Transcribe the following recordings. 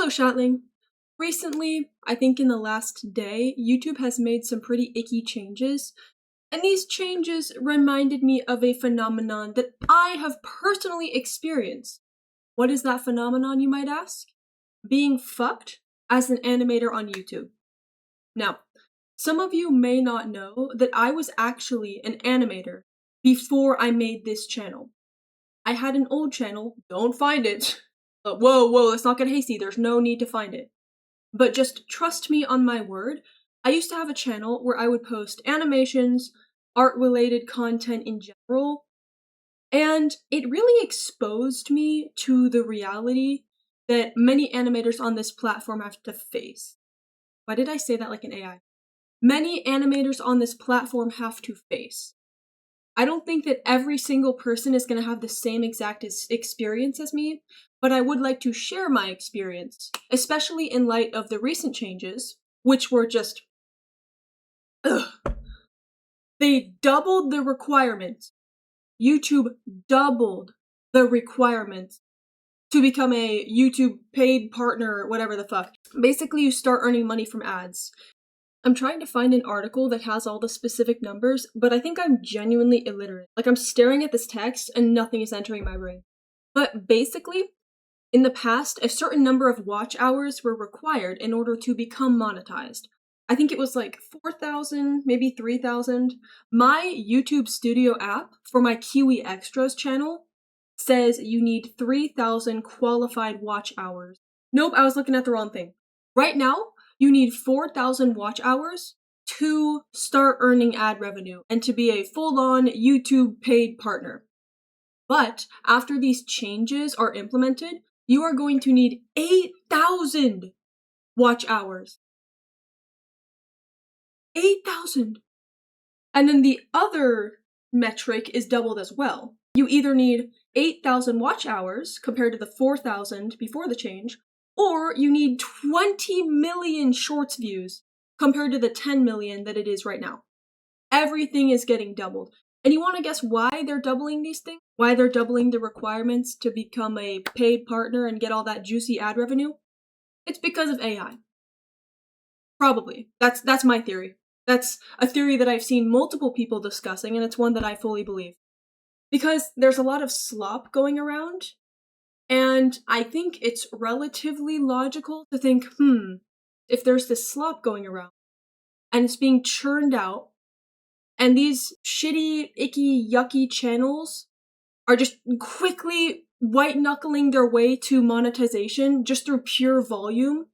Hello, Shatling. Recently, I think in the last day, YouTube has made some pretty icky changes, and these changes reminded me of a phenomenon that I have personally experienced. What is that phenomenon, you might ask? Being fucked as an animator on YouTube. Now, some of you may not know that I was actually an animator before I made this channel. I had an old channel, don't find it. Whoa, let's not get hasty, there's no need to find it. But just trust me on my word, I used to have a channel where I would post animations, art-related content in general, and it really exposed me to the reality that many animators on this platform have to face. Why did I say that like an AI? Many animators on this platform have to face. I don't think that every single person is going to have the same exact experience as me, but I would like to share my experience, especially in light of the recent changes, which were just... ugh. They doubled the requirements. YouTube doubled the requirements to become a YouTube paid partner, whatever the fuck. Basically, you start earning money from ads. I'm trying to find an article that has all the specific numbers, but I think I'm genuinely illiterate. Like, I'm staring at this text and nothing is entering my brain. But basically, in the past, a certain number of watch hours were required in order to become monetized. I think it was like 4,000, maybe 3,000. My YouTube Studio app for my Keewi Extras channel says you need 3,000 qualified watch hours. Nope, I was looking at the wrong thing. Right now, you need 4,000 watch hours to start earning ad revenue and to be a full-on YouTube paid partner. But after these changes are implemented, you are going to need 8,000 watch hours. 8,000! And then the other metric is doubled as well. You either need 8,000 watch hours compared to the 4,000 before the change, or you need 20 million shorts views compared to the 10 million that it is right now. Everything is getting doubled. And you want to guess why they're doubling these things? Why they're doubling the requirements to become a paid partner and get all that juicy ad revenue? It's because of AI. Probably. That's my theory. That's a theory that I've seen multiple people discussing, and it's one that I fully believe. Because there's a lot of slop going around, and I think it's relatively logical to think, if there's this slop going around, and it's being churned out, and these shitty, icky, yucky channels are just quickly white-knuckling their way to monetization just through pure volume,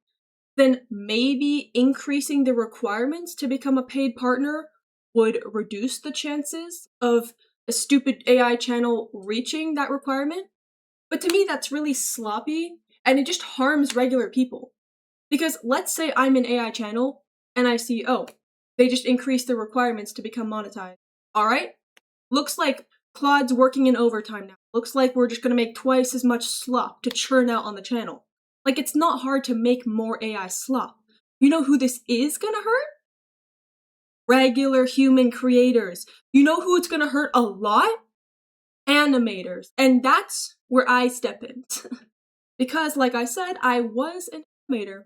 then maybe increasing the requirements to become a paid partner would reduce the chances of a stupid AI channel reaching that requirement. But to me, that's really sloppy, and it just harms regular people. Because let's say I'm an AI channel, and I see, oh, they just increased the requirements to become monetized. Alright? Looks like Claude's working in overtime now. Looks like we're just gonna make twice as much slop to churn out on the channel. Like, it's not hard to make more AI slop. You know who this is gonna hurt? Regular human creators. You know who it's gonna hurt a lot? Animators. And that's where I step in. Because, like I said, I was an animator.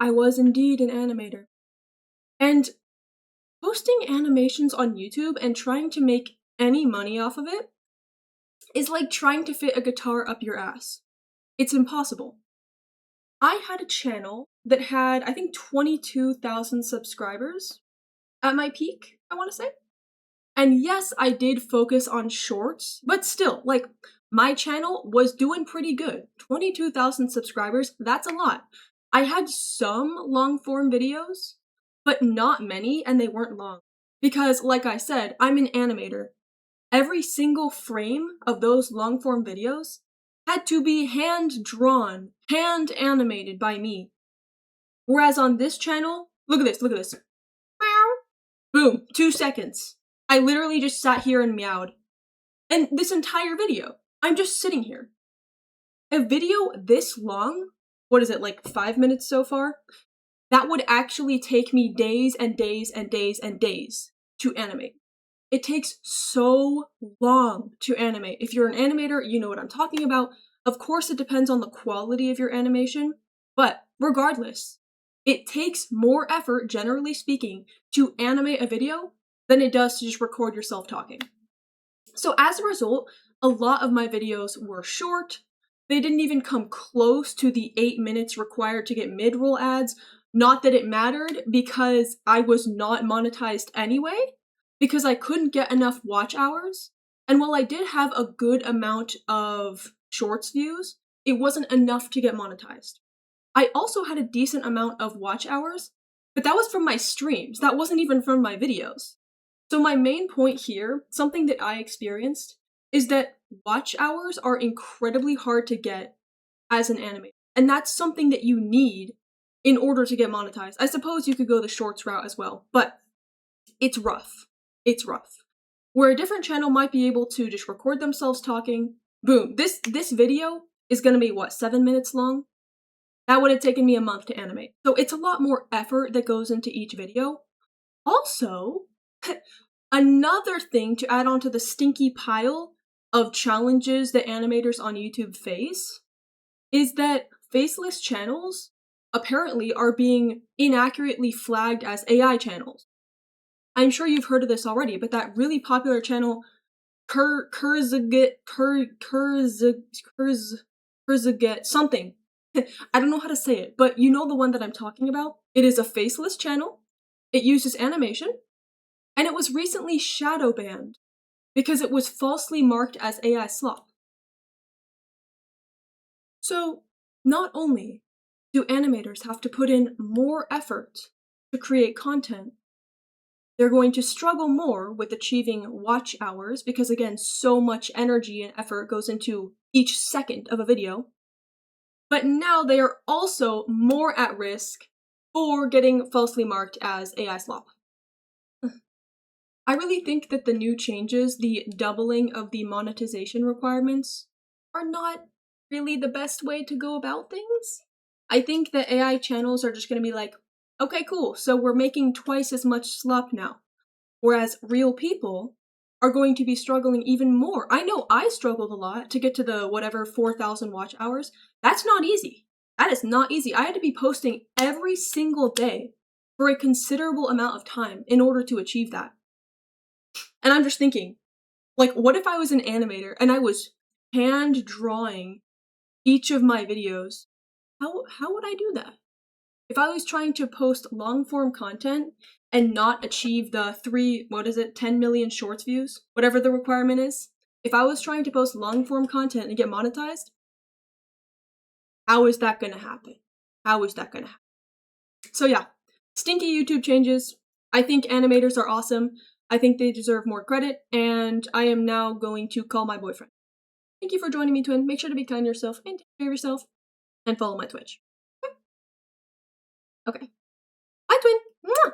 I was indeed an animator. And posting animations on YouTube and trying to make any money off of it is like trying to fit a guitar up your ass. It's impossible. I had a channel that had, I think, 22,000 subscribers at my peak, I want to say. And yes, I did focus on shorts, but still, like, my channel was doing pretty good. 22,000 subscribers, that's a lot. I had some long-form videos, but not many, and they weren't long. Because, like I said, I'm an animator. Every single frame of those long-form videos had to be hand-drawn, hand-animated by me. Whereas on this channel, look at this. Boom, 2 seconds. I literally just sat here and meowed. And this entire video, I'm just sitting here. A video this long, what is it, like 5 minutes so far? That would actually take me days and days and days and days to animate. It takes so long to animate. If you're an animator, you know what I'm talking about. Of course, it depends on the quality of your animation, But regardless, it takes more effort, generally speaking, to animate a video than it does to just record yourself talking. So as a result, a lot of my videos were short. They didn't even come close to the 8 minutes required to get mid-roll ads. Not that it mattered, because I was not monetized anyway, because I couldn't get enough watch hours. And while I did have a good amount of shorts views, it wasn't enough to get monetized. I also had a decent amount of watch hours, but that was from my streams. That wasn't even from my videos. So my main point here, something that I experienced, is that watch hours are incredibly hard to get as an animator. And that's something that you need in order to get monetized. I suppose you could go the shorts route as well, but it's rough. It's rough. Where a different channel might be able to just record themselves talking, boom, this video is gonna be, what, 7 minutes long? That would have taken me a month to animate. So it's a lot more effort that goes into each video. Also, another thing to add on to the stinky pile of challenges that animators on YouTube face is that faceless channels apparently are being inaccurately flagged as AI channels. I'm sure you've heard of this already, but that really popular channel, Kurzaget something. I don't know how to say it, but you know the one that I'm talking about? It is a faceless channel, it uses animation, and it was recently shadow banned because it was falsely marked as AI slop. So, not only do animators have to put in more effort to create content, they're going to struggle more with achieving watch hours because, again, so much energy and effort goes into each second of a video. But now they are also more at risk for getting falsely marked as AI slop. I really think that the new changes, the doubling of the monetization requirements, are not really the best way to go about things. I think that AI channels are just going to be like, okay, cool, so we're making twice as much slop now. Whereas real people are going to be struggling even more. I know I struggled a lot to get to the whatever 4,000 watch hours. That's not easy. That is not easy. I had to be posting every single day for a considerable amount of time in order to achieve that. And I'm just thinking, like, what if I was an animator and I was hand drawing each of my videos? How would I do that? If I was trying to post long form content and not achieve the 10 million shorts views, whatever the requirement is, if I was trying to post long form content and get monetized, how is that gonna happen? How is that gonna happen? So yeah, stinky YouTube changes. I think animators are awesome. I think they deserve more credit, and I am now going to call my boyfriend. Thank you for joining me, Twin. Make sure to be kind to yourself and take care of yourself, and follow my Twitch. Okay. Bye, Twin! Mwah!